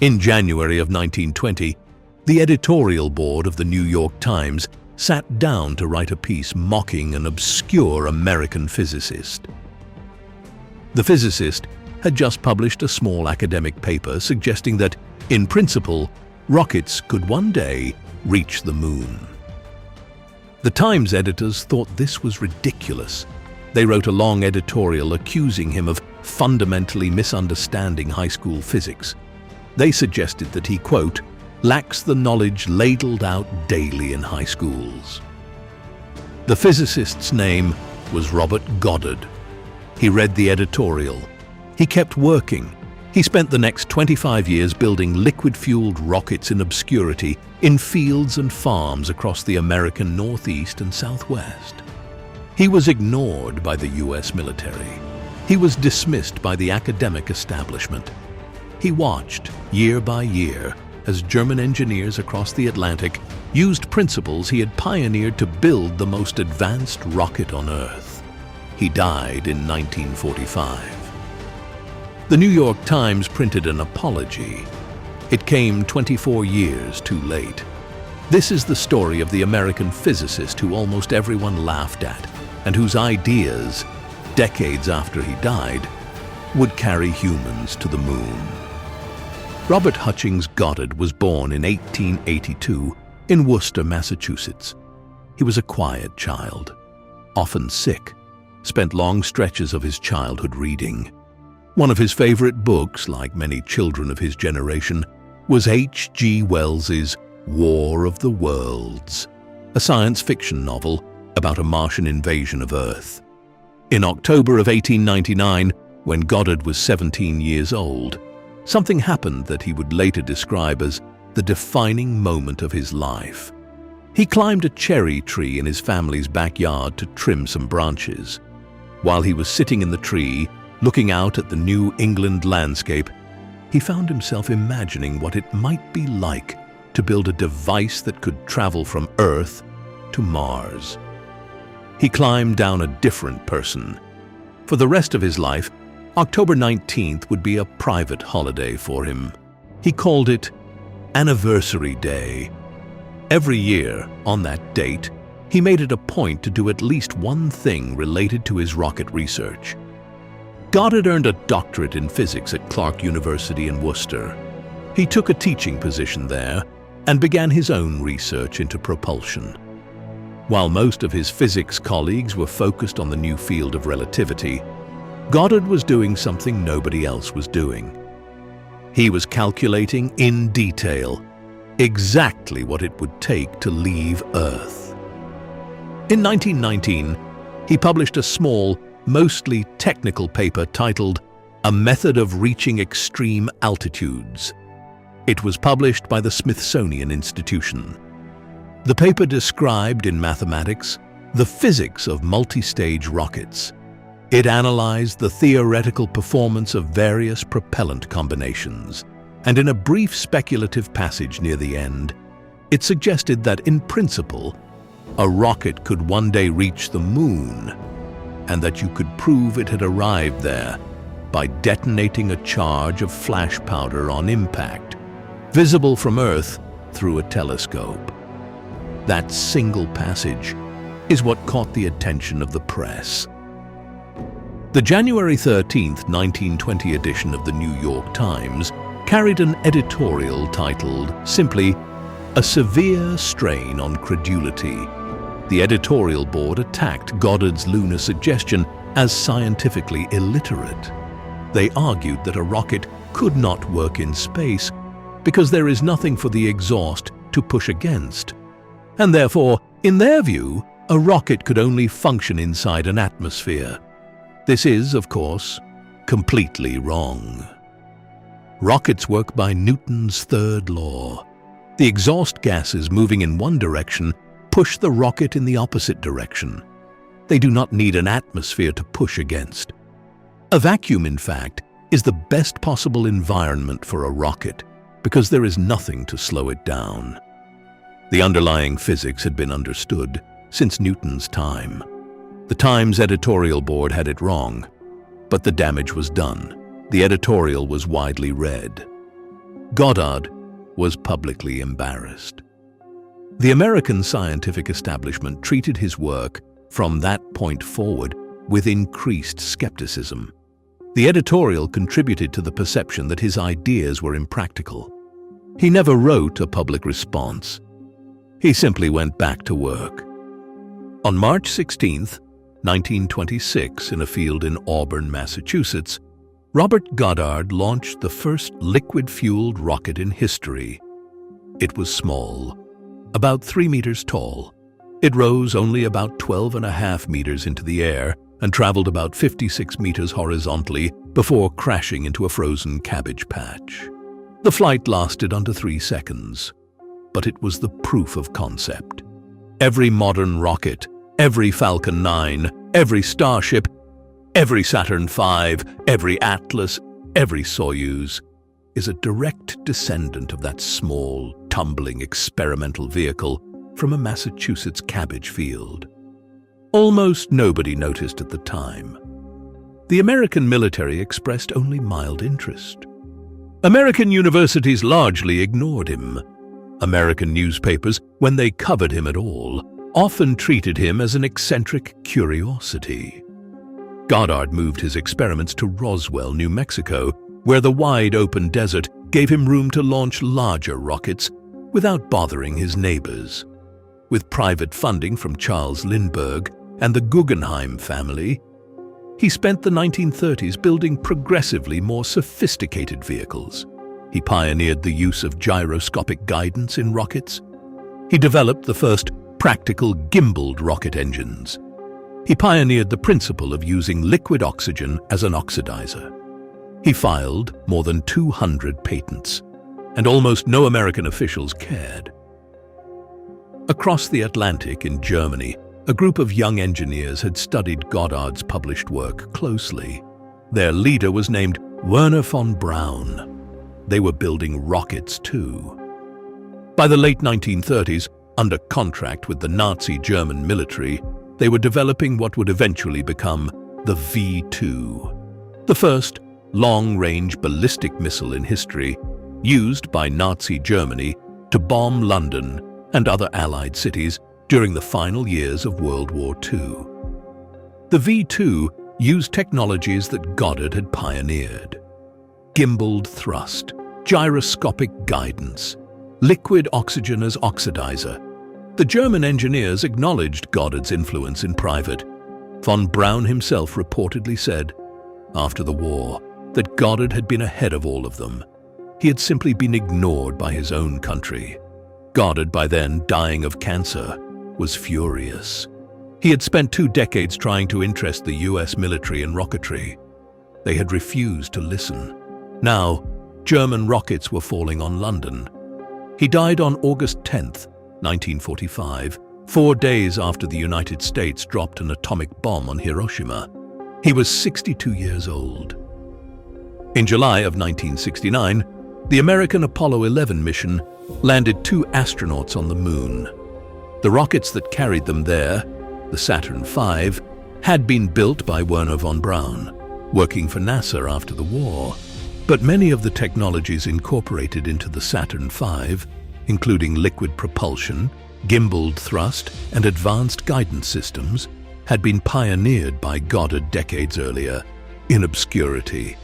In January of 1920, the editorial board of the New York Times sat down to write a piece mocking an obscure American physicist. The physicist had just published a small academic paper suggesting that, in principle, rockets could one day reach the moon. The Times editors thought this was ridiculous. They wrote a long editorial accusing him of fundamentally misunderstanding high school physics. They suggested that he, quote, lacks the knowledge ladled out daily in high schools. The physicist's name was Robert Goddard. He read the editorial. He kept working. He spent the next 25 years building liquid-fueled rockets in obscurity in fields and farms across the American Northeast and Southwest. He was ignored by the US military. He was dismissed by the academic establishment. He watched, year by year, as German engineers across the Atlantic used principles he had pioneered to build the most advanced rocket on Earth. He died in 1945. The New York Times printed an apology. It came 24 years too late. This is the story of the American physicist who almost everyone laughed at, and whose ideas, decades after he died, would carry humans to the moon. Robert Hutchings Goddard was born in 1882 in Worcester, Massachusetts. He was a quiet child, often sick, spent long stretches of his childhood reading. One of his favorite books, like many children of his generation, was H.G. Wells's War of the Worlds, a science fiction novel about a Martian invasion of Earth. In October of 1899, when Goddard was 17 years old, something happened that he would later describe as the defining moment of his life. He climbed a cherry tree in his family's backyard to trim some branches. While he was sitting in the tree, looking out at the New England landscape, he found himself imagining what it might be like to build a device that could travel from Earth to Mars. He climbed down a different person. For the rest of his life, October 19th would be a private holiday for him. He called it Anniversary Day. Every year, on that date, he made it a point to do at least one thing related to his rocket research. Goddard earned a doctorate in physics at Clark University in Worcester. He took a teaching position there and began his own research into propulsion. While most of his physics colleagues were focused on the new field of relativity, Goddard was doing something nobody else was doing. He was calculating in detail exactly what it would take to leave Earth. In 1919, he published a small, mostly technical paper titled A Method of Reaching Extreme Altitudes. It was published by the Smithsonian Institution. The paper described in mathematics the physics of multi-stage rockets. It analyzed the theoretical performance of various propellant combinations, and in a brief speculative passage near the end, it suggested that, in principle, a rocket could one day reach the moon, and that you could prove it had arrived there by detonating a charge of flash powder on impact, visible from Earth through a telescope. That single passage is what caught the attention of the press. The January 13, 1920 edition of the New York Times carried an editorial titled simply, "A Severe Strain on Credulity." The editorial board attacked Goddard's lunar suggestion as scientifically illiterate. They argued that a rocket could not work in space because there is nothing for the exhaust to push against, and therefore, in their view, a rocket could only function inside an atmosphere. This is, of course, completely wrong. Rockets work by Newton's third law. The exhaust gases moving in one direction push the rocket in the opposite direction. They do not need an atmosphere to push against. A vacuum, in fact, is the best possible environment for a rocket because there is nothing to slow it down. The underlying physics had been understood since Newton's time. The Times editorial board had it wrong, but the damage was done. The editorial was widely read. Goddard was publicly embarrassed. The American scientific establishment treated his work from that point forward with increased skepticism. The editorial contributed to the perception that his ideas were impractical. He never wrote a public response. He simply went back to work. On March 16, 1926, in a field in Auburn, Massachusetts, Robert Goddard launched the first liquid-fueled rocket in history. It was small, about 3 meters tall. It rose only about 12.5 meters into the air and traveled about 56 meters horizontally before crashing into a frozen cabbage patch. The flight lasted under 3 seconds, but it was the proof of concept. Every modern rocket, every Falcon 9, every Starship, every Saturn V, every Atlas, every Soyuz is a direct descendant of that small, tumbling experimental vehicle from a Massachusetts cabbage field. Almost nobody noticed at the time. The American military expressed only mild interest. American universities largely ignored him. American newspapers, when they covered him at all, often treated him as an eccentric curiosity. Goddard moved his experiments to Roswell, New Mexico, where the wide-open desert gave him room to launch larger rockets without bothering his neighbors. With private funding from Charles Lindbergh and the Guggenheim family, he spent the 1930s building progressively more sophisticated vehicles. He pioneered the use of gyroscopic guidance in rockets. He developed the first practical gimbaled rocket engines. He pioneered the principle of using liquid oxygen as an oxidizer. He filed more than 200 patents, and almost no American officials cared. Across the Atlantic in Germany, a group of young engineers had studied Goddard's published work closely. Their leader was named Wernher von Braun. They were building rockets too. By the late 1930s, under contract with the Nazi German military, they were developing what would eventually become the V-2, the first long-range ballistic missile in history, used by Nazi Germany to bomb London and other Allied cities during the final years of World War II. The V-2 used technologies that Goddard had pioneered: gimbaled thrust, gyroscopic guidance, liquid oxygen as oxidizer. The German engineers acknowledged Goddard's influence in private. Von Braun himself reportedly said, after the war, that Goddard had been ahead of all of them. He had simply been ignored by his own country. Goddard, by then dying of cancer, was furious. He had spent 2 decades trying to interest the US military in rocketry. They had refused to listen. Now, German rockets were falling on London. He died on August 10th, 1945, 4 days after the United States dropped an atomic bomb on Hiroshima. He was 62 years old. In July of 1969, the American Apollo 11 mission landed 2 astronauts on the moon. The rockets that carried them there, the Saturn V, had been built by Wernher von Braun, working for NASA after the war. But many of the technologies incorporated into the Saturn V, including liquid propulsion, gimbaled thrust, and advanced guidance systems, had been pioneered by Goddard decades earlier, in obscurity.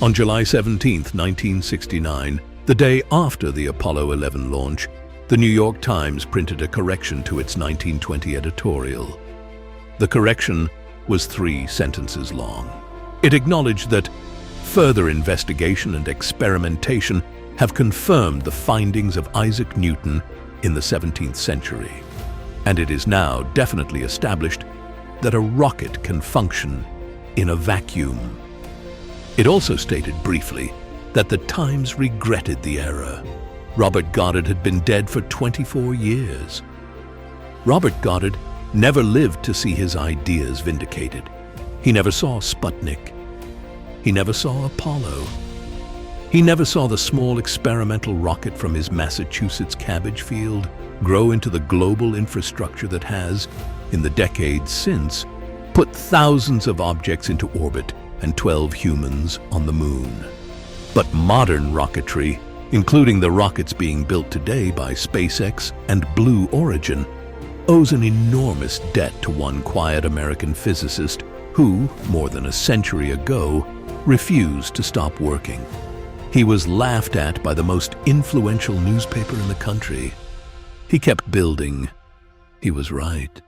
On July 17, 1969, the day after the Apollo 11 launch, the New York Times printed a correction to its 1920 editorial. The correction was 3 sentences long. It acknowledged that further investigation and experimentation have confirmed the findings of Isaac Newton in the 17th century, and it is now definitely established that a rocket can function in a vacuum. It also stated briefly that the Times regretted the error. Robert Goddard had been dead for 24 years. Robert Goddard never lived to see his ideas vindicated. He never saw Sputnik. He never saw Apollo. He never saw the small experimental rocket from his Massachusetts cabbage field grow into the global infrastructure that has, in the decades since, put thousands of objects into orbit and 12 humans on the moon. But modern rocketry including the rockets being built today by SpaceX and Blue Origin, owes an enormous debt to one quiet American physicist who, more than a century ago, refused to stop working. He was laughed at by the most influential newspaper in the country. He kept building. He was right.